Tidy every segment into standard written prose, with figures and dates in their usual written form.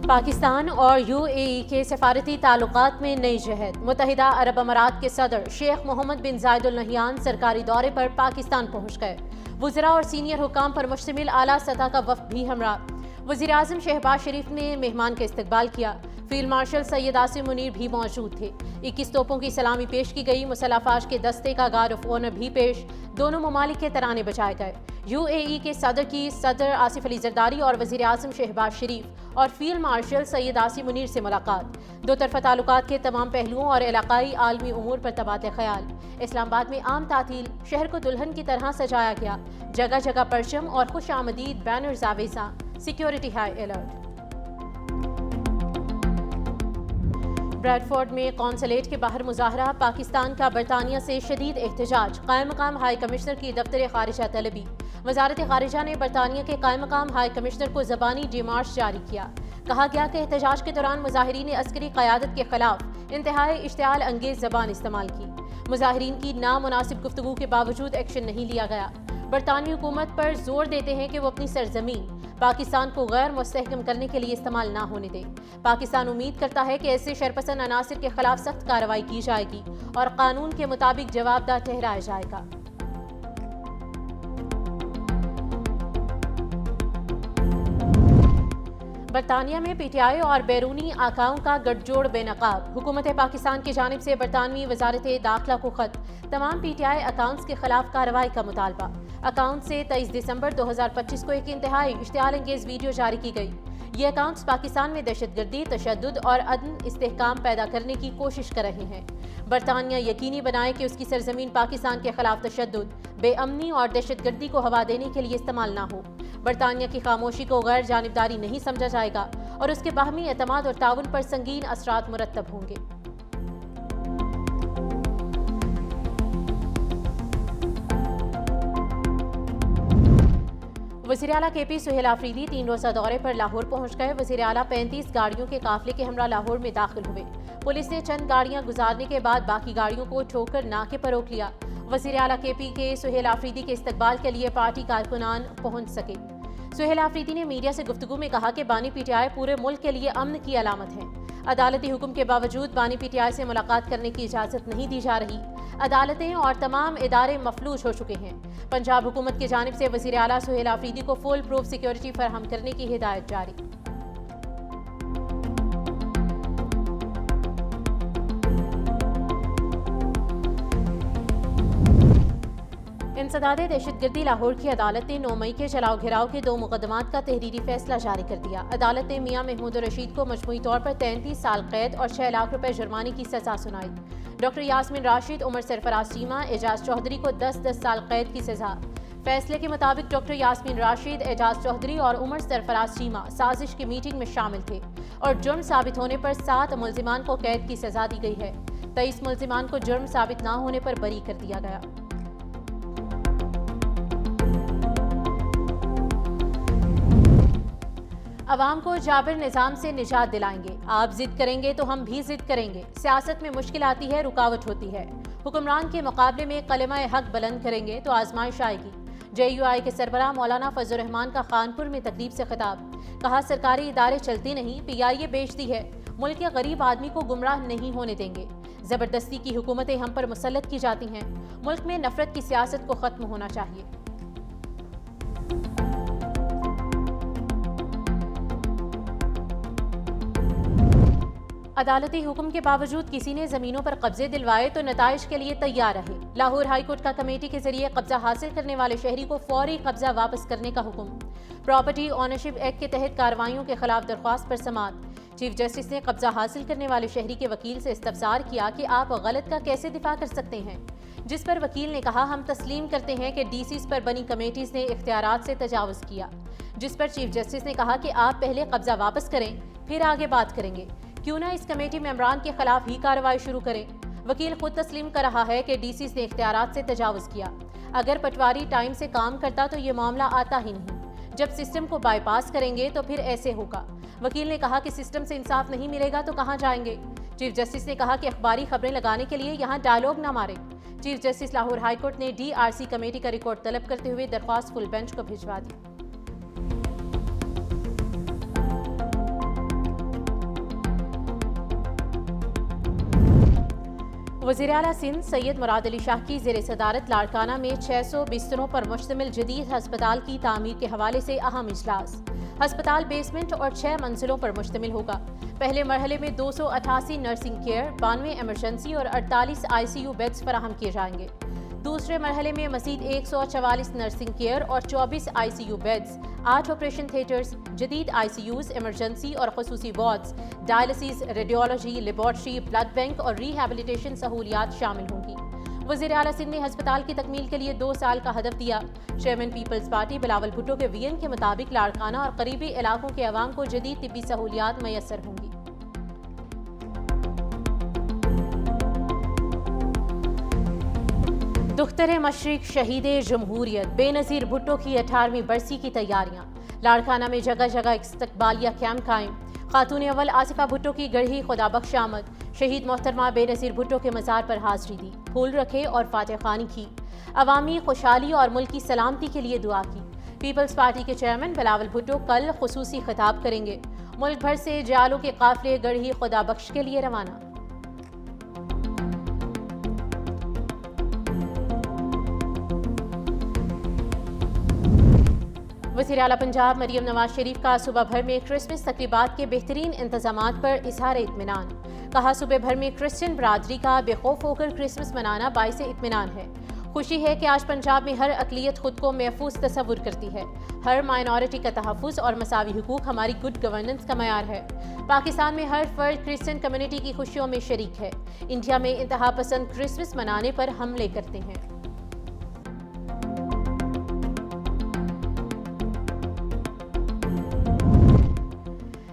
पाकिस्तान और यूएई के सफारती ताल्लुकात में नई जहद। मुत्तहिदा अरब अमारात के सदर शेख मोहम्मद बिन जायद अल नहयान सरकारी दौरे पर पाकिस्तान पहुँच गए। वज़रा और सीनियर हुकाम पर मुश्तमिल आला सतह का वफ़द भी हमरा। वज़ीर आज़म शहबाज शरीफ ने मेहमान का इस्तकबाल किया। फील्ड मार्शल सैयद आसिम मुनीर भी मौजूद थे। 21 तोपों की सलामी पेश की गई। मुसल्लह फ़ौज के दस्ते का गार्ड ऑफ ऑनर भी पेश। दोनों ममालिक के तराने बजाए गए। यूएई के सदर की सदर आसिफ अली जरदारी और वज़ीर आज़म शहबाज शरीफ और फील्ड मार्शल सैयद आसिम मुनीर से मुलाकात। दो तरफ़ा ताल्लुकात के तमाम पहलुओं और इलाकाई आलमी उमूर पर तबादला ख्याल। इस्लामाबाद में आम तातील, शहर को दुल्हन की तरह सजाया गया। जगह जगह परचम और खुश आमदीद बैनर्स आवेजा। Security high alert. ब्रैडफोर्ड में कौंसलेट के बाहर मुजाहरा। पाकिस्तान का बरतानिया से शदीद एहतजाज। कायम मकाम हाई कमिश्नर की दफ्तर खारिजा तलबी। वजारत खारिजा ने बरतानिया के कायम मकाम हाई कमिश्नर को ज़बानी डिमार्च जारी किया। कहा गया कि एहतजाज के दौरान मुजाहिरीन ने अस्करी क़यादत के खिलाफ इंतहाई इश्तियाल अंगेज ज़बान इस्तेमाल की। मुजाहिरीन की नामुनासिब गुफ्तगू के बावजूद एक्शन नहीं लिया गया। बरतानवी हुकूमत पर जोर देते हैं कि वो अपनी सरजमीन पाकिस्तान को गैर मुस्तहकम करने के लिए इस्तेमाल ना होने दे। पाकिस्तान उम्मीद करता है कि ऐसे शरपसंद अनासिर के खिलाफ सख्त कार्रवाई की जाएगी और कानून के मुताबिक जवाबदार ठहराया जाएगा। बरतानिया में पीटीआई और बैरूनी आकाओं का गठजोड़ बेनकाब। हुकूमत पाकिस्तान की जानिब से बरतानवी वजारत दाखिला को खत। तमाम पीटीआई अकाउंट्स के खिलाफ कार्रवाई का मुतालबा। अकाउंट से 23 दिसंबर 2025 को एक इंतहाई इश्तियाल अंगेज वीडियो जारी की गई। ये अकाउंट्स पाकिस्तान में दहशतगर्दी, तशद्दुद और अदम इस्तेहकाम पैदा करने की कोशिश कर रहे हैं। बरतानिया यकीनी बनाए कि उसकी सरजमीन पाकिस्तान के खिलाफ तशद्दुद, बेअमनी और दहशतगर्दी को हवा देने के लिए इस्तेमाल ना हो। बरतानिया की खामोशी को गैर जानिबदारी नहीं समझा जाएगा और उसके बाहमी एतमाद और ताउन पर संगीन असरात मुरत्तब होंगे। वज़ीर आला केपी सुहेल आफरीदी 3 रोज़ा दौरे पर लाहौर पहुंच गए। वज़ीर आला 35 गाड़ियों के काफिले के हमरा लाहौर में दाखिल हुए। पुलिस ने चंद गाड़ियां गुजारने के बाद बाकी गाड़ियों को ठोककर नाके पर रोक लिया। वज़ीर आला केपी के सुहेल आफरीदी के इस्तकबाल के लिए पार्टी कारकुनान पहुंच सके। सुहेल आफरीदी ने मीडिया से गुफ्तगू में कहा कि बानी पीटीआई पूरे मुल्क के लिए अमन की अलामत है। अदालती हुक्म के बावजूद बानी पीटीआई से मुलाकात करने की इजाज़त नहीं दी जा रही। अदालतें और तमाम इदारे मफलूज हो चुके हैं। पंजाब हुकूमत की जानिब से वज़ीर आला सुहेल आफरीदी को फुल प्रूफ सिक्योरिटी फराहम करने की हिदायत जारी। इंसदादे दहशतगर्दी लाहौर की अदालत ने 9 मई के जलाओ घिराव के 2 मुकदमात का तहरीरी फैसला जारी कर दिया। अदालत ने मियां महमूद रशीद को मजमूई तौर पर 33 साल कैद और 6 लाख रुपए जुर्माने की सजा सुनाई। डॉक्टर यास्मीन राशिद, उमर सरफराज चीमा, एजाज चौधरी को 10-10 साल कैद की सजा। फैसले के मुताबिक डॉक्टर यास्मीन राशिद, एजाज चौधरी और उमर सरफराज चीमा साजिश की मीटिंग में शामिल थे और जुर्म साबित होने पर 7 मुल्जिमान को कैद की सजा दी गई है। 23 मुल्जिमान को जुर्म साबित न होने पर बरी कर दिया गया। अवाम को जाबिर निज़ाम से निजात दिलाएंगे। आप जिद करेंगे तो हम भी जिद करेंगे। सियासत में मुश्किल आती है, रुकावट होती है। हुक्मरान के मुकाबले में कलमा हक बुलंद करेंगे तो आजमाइश आएगी। JUI के सरबराह मौलाना फजल रहमान का खानपुर में तकरीब से खिताब। कहा, सरकारी इदारे चलते नहीं, PIA बेचती है। मुल्क के गरीब आदमी को गुमराह नहीं होने देंगे। जबरदस्ती की हुकूमतें हम पर मुसल्लत की जाती हैं। मुल्क में नफरत की सियासत को खत्म होना चाहिए। अदालती हुक्म के बावजूद किसी ने जमीनों पर कब्जे दिलवाए तो नताइज के लिए तैयार रहे। लाहौर हाईकोर्ट का कमेटी के जरिए कब्जा हासिल करने वाले शहरी को फौरी कब्जा वापस करने का हुक्म। प्रॉपर्टी ऑनरशिप एक्ट के तहत कार्रवाइयों के खिलाफ दरख्वास्त पर समाअत। चीफ जस्टिस ने कब्जा हासिल करने वाले शहरी के वकील से इस्तफसार किया कि आप गलत का कैसे दिफा कर सकते हैं, जिस पर वकील ने कहा, हम तस्लीम करते हैं कि DCs पर बनी कमेटीज ने इख्तियारात से तजावुज किया। जिस पर चीफ जस्टिस ने कहा कि आप पहले कब्जा वापस करें, फिर आगे बात करेंगे। क्यों ना इस कमेटी मेंबरान के खिलाफ ही कार्रवाई शुरू करें। वकील खुद तस्लीम कर रहा है कि DCs ने इख्तियारात से तजावुज किया। अगर पटवारी टाइम से काम करता तो ये मामला आता ही नहीं। जब सिस्टम को बाईपास करेंगे तो फिर ऐसे होगा। वकील ने कहा कि सिस्टम से इंसाफ नहीं मिलेगा तो कहाँ जाएंगे। चीफ जस्टिस ने कहा कि अखबारी खबरें लगाने के लिए यहाँ डायलॉग न मारे। चीफ जस्टिस लाहौर हाईकोर्ट ने DRC कमेटी का रिकॉर्ड तलब करते हुए दरख्वास्त फुल बेंच को भिजवा दी। वज़ीर आला सिंध सैयद मुराद अली शाह की ज़ेर सदारत लाड़काना में 600 बिस्तरों पर मुश्तमिल जदीद हस्पताल की तामीर के हवाले से अहम इजलास। हस्पताल बेसमेंट और 6 मंजिलों पर मुश्तमिल होगा। पहले मरहले में 288 नर्सिंग केयर, 92 एमरजेंसी और 48 ICU बेड्स फराहम किए जाएंगे। दूसरे मरहले में मज़ीद 144 नर्सिंग केयर और 24 ICU बेड्स, 8 ऑपरेशन थिएटर्स, जदीद ICUs, इमरजेंसी और खसूसी wards, dialysis, radiology, laboratory, blood bank और रिहैबिलिटेशन सहूलियात शामिल होंगी। वज़ीर आला सिंध ने हस्पताल की तकमील के लिए 2 साल का हदफ दिया। चेयरमैन पीपल्स पार्टी बिलावल भुट्टो के VN के मुताबिक लाड़काना और करीबी इलाकों के अवाम को जदीद तिब्बी सहूलियात मैसर होंगी। दुख्तर मशरिक शहीद जमहूरियत बेनज़ीर भुट्टो की 18वीं बरसी की तैयारियां। लाड़काना में जगह जगह इस्तकबालिया कैंप कायम। खातून अव्वल आसिफा भुट्टो की गढ़ी खुदा बख्श आमद। शहीद मोहतरमा बेनज़ीर भुट्टो के मज़ार पर हाज़री दी, फूल रखे और फातिह खानी की। अवामी खुशहाली और मुल्क की सलामती के लिए दुआ की। पीपल्स पार्टी के चेयरमैन बिलावल भुट्टो कल खुसूसी खिताब करेंगे। मुल्क भर से जालों के काफिले गढ़ी खुदा बख्श के लिए रवाना। वज़ीर आला पंजाब मरियम नवाज शरीफ का सूबा भर में क्रिसमस तकरीबात के बेहतरीन इंतजामात पर इजहार इत्मीनान। कहा, सूबे भर में क्रिश्चियन बरादरी का बेखौफ होकर क्रिसमस मनाना बाइस इत्मीनान है। खुशी है कि आज पंजाब में हर अक़लियत खुद को महफूज तस्वुर करती है। हर माइनॉरिटी का तहफ़्फ़ुज़ और मसावी हुकूक हमारी गुड गवर्नेंस का मयार है। पाकिस्तान में हर फर्द क्रिश्चियन कम्युनिटी की खुशियों में शरीक है। इंडिया में इंतहा पसंद क्रिसमस मनाने पर हमले करते हैं।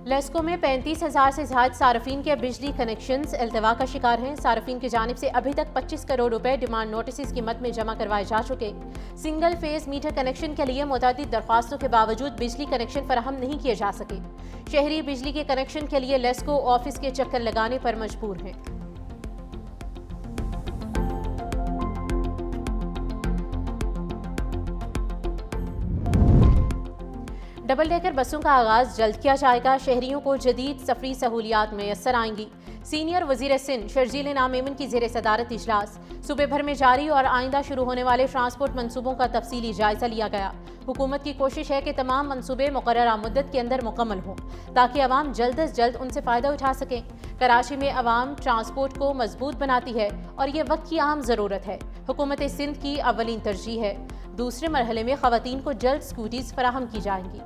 लेस्को में 35,000 से ज़्यादा सार्फिन के बिजली कनेक्शंस अल्तवा का शिकार हैं। सार्फिन की जानिब से अभी तक 25 करोड़ रुपए डिमांड नोटिस की मद में जमा करवाए जा चुके। सिंगल फेज मीटर कनेक्शन के लिए मुतअद्दिद दरख्वास्तों के बावजूद बिजली कनेक्शन फराहम नहीं किए जा सके। शहरी बिजली के कनेक्शन के लिए लेस्को ऑफिस के चक्कर लगाने पर मजबूर हैं। डबल डेकर बसों का आगाज जल्द किया जाएगा। शहरियों को जदीद सफरी सहूलियात मैसर आएंगी। सीनियर वजीर सिंध शर्जील नामेमन की ज़ेर सदारत इजलास। सूबे भर में जारी और आइंदा शुरू होने वाले ट्रांसपोर्ट मनसूबों का तफसीली जायजा लिया गया। हुकूमत की कोशिश है कि तमाम मनसूबे मुकर्ररा मुद्दत के अंदर मुकम्मल हों ताकि अवाम जल्द अज जल्द उनसे फ़ायदा उठा सकें। कराची में अवाम ट्रांसपोर्ट को मजबूत बनाती है और ये वक्त की अहम ज़रूरत है। हुकूमत सिंध की अव्वलीन तरजीह है। दूसरे मरहले में ख़वातीन को जल्द स्कूटीज फराहम की जाएंगी।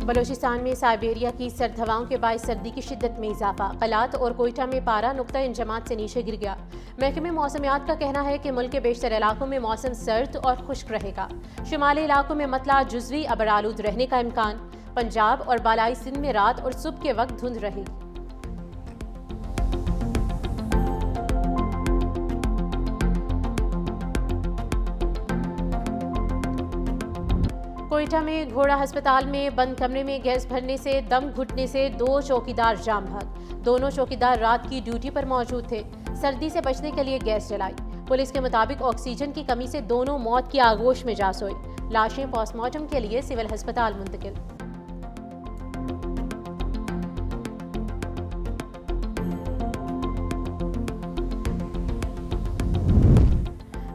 बलोचिस्तान में साइबेरिया की सर्द हवाओं के बायस सर्दी की शिद्दत में इजाफा। कलात और कोयटा में पारा नुक्ता इंजमात से नीचे गिर गया। महकमे मौसमियात का कहना है कि मुल्क के बेशतर इलाकों में मौसम सर्द और खुश्क रहेगा। शुमाली इलाकों में मतला जुज़वी अबरालूद रहने का इम्कान। पंजाब और बालाई सिंध में रात और सुबह के वक्त धुंध रहेगी। कोयटा में घोड़ा अस्पताल में बंद कमरे में गैस भरने से दम घुटने से 2 चौकीदार जाम भाग। दोनों चौकीदार रात की ड्यूटी पर मौजूद थे। सर्दी से बचने के लिए गैस जलाई। पुलिस के मुताबिक ऑक्सीजन की कमी से दोनों मौत की आगोश में जा सोई। लाशें पोस्टमार्टम के लिए सिविल अस्पताल मुंतकिल।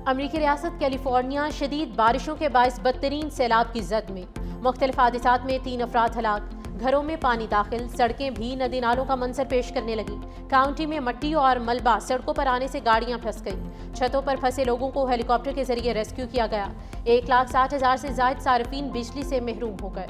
अमरीकी रियासत कैलिफोर्निया शदीद बारिशों के बायस बदतरीन सैलाब की जद में। मुख्तलिफ हादसात में 3 अफराद हलाक। घरों में पानी दाखिल, सड़कें भी नदी नालों का मंजर पेश करने लगी। काउंटी में मट्टी और मलबा सड़कों पर आने से गाड़ियां फंस गईं। छतों पर फंसे लोगों को हेलीकॉप्टर के जरिए रेस्क्यू किया गया। 1,60,000 से ज्यादा सार्फिन बिजली से महरूम हो गए।